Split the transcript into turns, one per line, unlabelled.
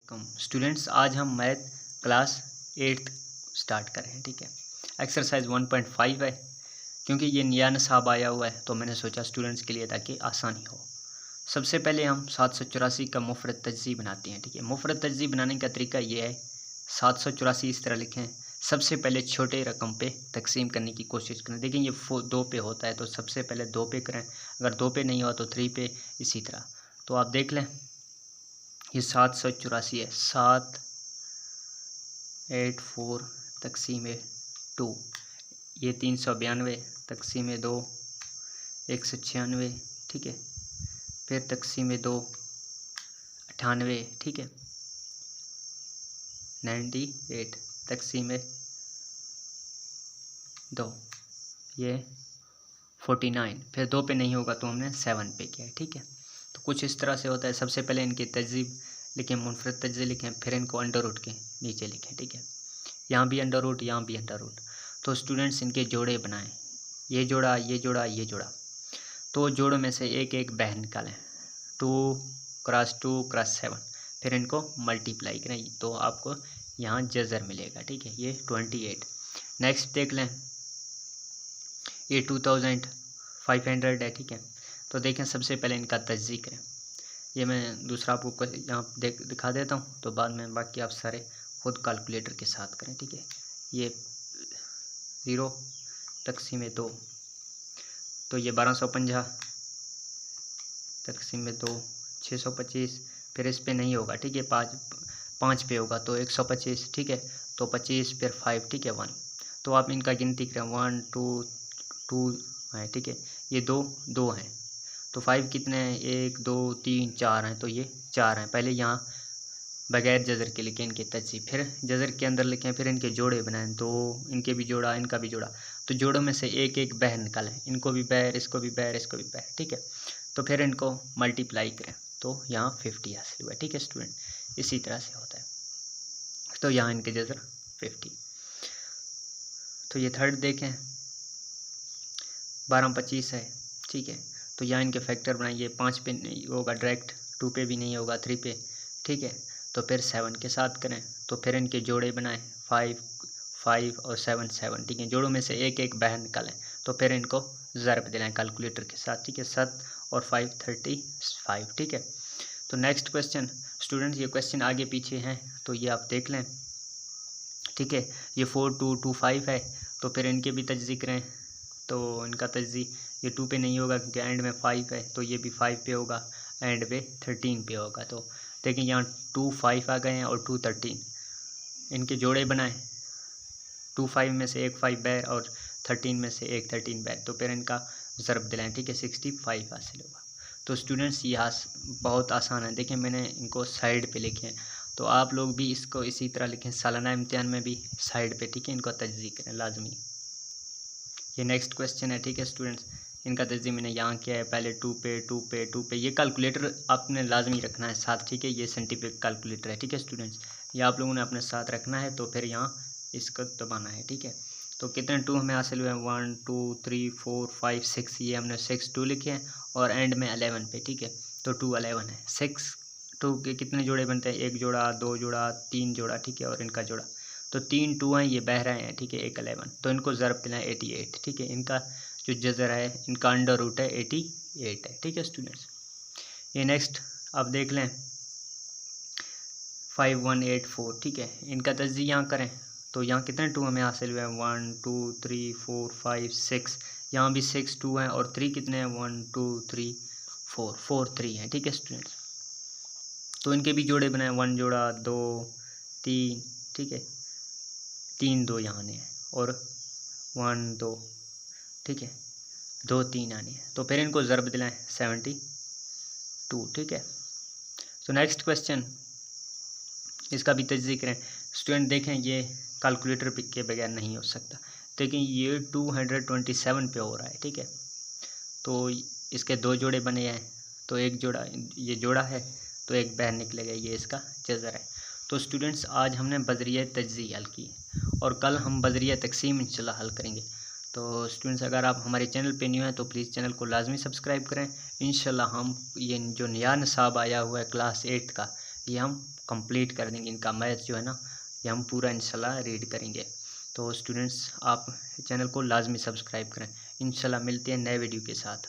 कम students, आज हम math class 8th start कर रहे हैं। ठीक है, एक्सरसाइज 1.5 है। क्योंकि ये नया नसाब आया हुआ है तो मैंने सोचा स्टूडेंट्स के लिए ताकि आसानी हो। सबसे पहले हम 784 का मुफरद तज्ज़ी बनाते हैं। ठीक है, मुफरद तज्ज़ी बनाने का तरीका ये है, 784 इस तरह लिखें। सबसे पहले छोटे रकम पे तकसीम करने की कोशिश करें। देखिए ये 2 पे होता है तो सबसे पहले 2 पे करें, अगर 2 पे नहीं हुआ तो 3 पे, इसी तरह। तो आप देख लें, ये 784 है। 784 तकसीम 2, ये 392 तकसीम 2, 196। ठीक है, फिर तकसीम 2, 98। ठीक है, 98 तकसीम 2, ये 49। फिर 2 पे नहीं होगा तो हमने 7 पे किया है। ठीक है, तो कुछ इस तरह से होता है। सबसे पहले इनकी तहज़ीब लिखें, मुनफरद तज्ज़ी लिखें, फिर इनको अंडर रूट के नीचे लिखें। ठीक है, यहाँ भी अंडर रूट, यहाँ भी अंडर रूट। तो स्टूडेंट्स इनके जोड़े बनाएं, ये जोड़ा, ये जोड़ा, ये जोड़ा। तो जोड़ों में से एक एक बाहर निकालें, 2 क्रॉस 2 क्रॉस 7। फिर इनको मल्टीप्लाई करें तो आपको यहाँ जज़र मिलेगा। ठीक है, ये 28। नेक्स्ट देख लें, ये 2500 है। ठीक है, तो देखें सबसे पहले इनका तज्ज़ी करें। ये मैं दूसरा आपको यहाँ दिखा देता हूँ, तो बाद में बाकी आप सारे खुद कैलकुलेटर के साथ करें। ठीक है, ये 0 तकसीम 2, तो ये 1250 तकसीम 2, 625। फिर इस पे नहीं होगा। ठीक है, 5 पे होगा तो 125। ठीक है, तो 25 फिर 5। ठीक है, 1। तो आप इनका गिनती करें, 1 2 2 है। ठीक है, ये 2 2 हैं, तो 5 कितने हैं, 1 2 3 4 हैं, तो ये 4 हैं। पहले यहाँ बगैर जज़र के लिखें इनके तज्ज़ी, फिर जज़र के अंदर लिखें, फिर इनके जोड़े बनाएं। तो इनके भी जोड़ा, इनका भी जोड़ा। तो जोड़ों में से एक एक बाहर निकालें, इनको भी बाहर, इसको भी बाहर, इसको भी बाहर। ठीक है, तो फिर इनको मल्टीप्लाई करें तो यहाँ 50 हासिल हुआ। ठीक है स्टूडेंट, इसी तरह से होता है। तो यहाँ इनके जज़र 50। तो ये थर्ड देखें, 1225 है। ठीक है, तो यहाँ इनके फैक्टर बनाइए। 5 पे नहीं होगा डायरेक्ट, 2 पे भी नहीं होगा, 3 पे। ठीक है, तो फिर 7 के साथ करें। तो फिर इनके जोड़े बनाएं, 5 5 और 7 7। ठीक है, जोड़ों में से एक एक बाहर निकालें, तो फिर इनको ज़रब दिलाएं कैलकुलेटर के साथ। ठीक है, 7 और 5 35। ठीक है, तो नेक्स्ट क्वेश्चन स्टूडेंट्स, ये क्वेश्चन आगे पीछे हैं तो ये आप देख लें। ठीक है, ये 4 2 2 5 है, तो फिर इनके भी तज्ज़ी करें। तो इनका तज्ज़ी, ये 2 पे नहीं होगा क्योंकि एंड में 5 है, तो ये भी 5 पे होगा, एंड पे 13 पे होगा। तो देखिए यहाँ 2 5 आ गए हैं और 2 13। इनके जोड़े बनाएं, 2 5 में से एक 5 बाहर और 13 में से एक 13 बाहर। तो फिर इनका ज़रब दिलाएं। ठीक है, 65 हासिल होगा। तो स्टूडेंट्स ये बहुत आसान है। देखिए मैंने इनको साइड पे लिखे हैं, तो आप लोग भी इसको इसी तरह लिखें, सालाना इम्तिहान में भी साइड पे। ठीक है, इनको तज्ज़ी करें लाजमी। ये नेक्स्ट क्वेश्चन है। ठीक है स्टूडेंट्स, इनका तज्ज़ी मैंने यहाँ किया है, पहले 2 पे 2 पे 2 पे। ये कैलकुलेटर आपने लाजमी रखना है साथ। ठीक है, ये साइंटिफिक कैलकुलेटर है। ठीक है स्टूडेंट्स, ये आप लोगों ने अपने साथ रखना है। तो फिर यहाँ इसको दबाना है। ठीक है, तो कितने 2 हमें हासिल हुए हैं, 1 2 3 4 5 6। ये हमने 6 2 लिखे हैं और एंड में 11 पे। ठीक है, तो 2 11 है। 6 2 के कितने जोड़े बनते हैं, एक जोड़ा, 2 जोड़ा, 3 जोड़ा। ठीक है, और इनका जोड़ा, तो 3 2 हैं, ये बह रहे हैं। ठीक है, एक 11, तो इनको ज़रब दिलाएं 88। ठीक है, इनका जो जज़र है, इनका अंडर रूट है 88 है। ठीक है स्टूडेंट्स, ये नेक्स्ट आप देख लें, 5184। ठीक है, इनका तज्ज़ी यहाँ करें तो यहाँ कितने 2 हमें हासिल हुए हैं, 1 2 3 4 5 6। यहाँ भी 6 2 हैं और 3 कितने हैं, 1 2 3 4 4 3 हैं। ठीक है स्टूडेंट्स, तो इनके भी जोड़े बनाए, 1 जोड़ा, 2 3। ठीक है, 3 2 यहाँ आने हैं और 1 2। ठीक है, 2 3 आने हैं, तो फिर इनको ज़रब दिलाएं 72। ठीक है, तो नेक्स्ट क्वेश्चन, इसका भी तज्ज़ी करें। स्टूडेंट देखें, ये कैलकुलेटर के बगैर नहीं हो सकता। लेकिन ये 227 पे हो रहा है। ठीक है, तो इसके 2 जोड़े बने हैं, तो एक जोड़ा, ये जोड़ा है तो एक बाहर निकलेगा, ये इसका जज़र है। तो स्टूडेंट्स आज हमने बज़रिया तज्ज़ी हल की और कल हम बज़रिया तक़सीम इंशाल्लाह हल करेंगे। तो स्टूडेंट्स अगर आप हमारे चैनल पे न्यू हैं तो प्लीज़ चैनल को लाजमी सब्सक्राइब करें। इंशाल्लाह हम ये जो नया निसाब आया हुआ है क्लास 8 का, ये हम कंप्लीट कर देंगे। इनका मैथ जो है ना ये हम पूरा इंशाल्लाह रीड करेंगे। तो स्टूडेंट्स आप चैनल को लाजमी सब्सक्राइब करें। इंशाल्लाह मिलते हैं नए वीडियो के साथ।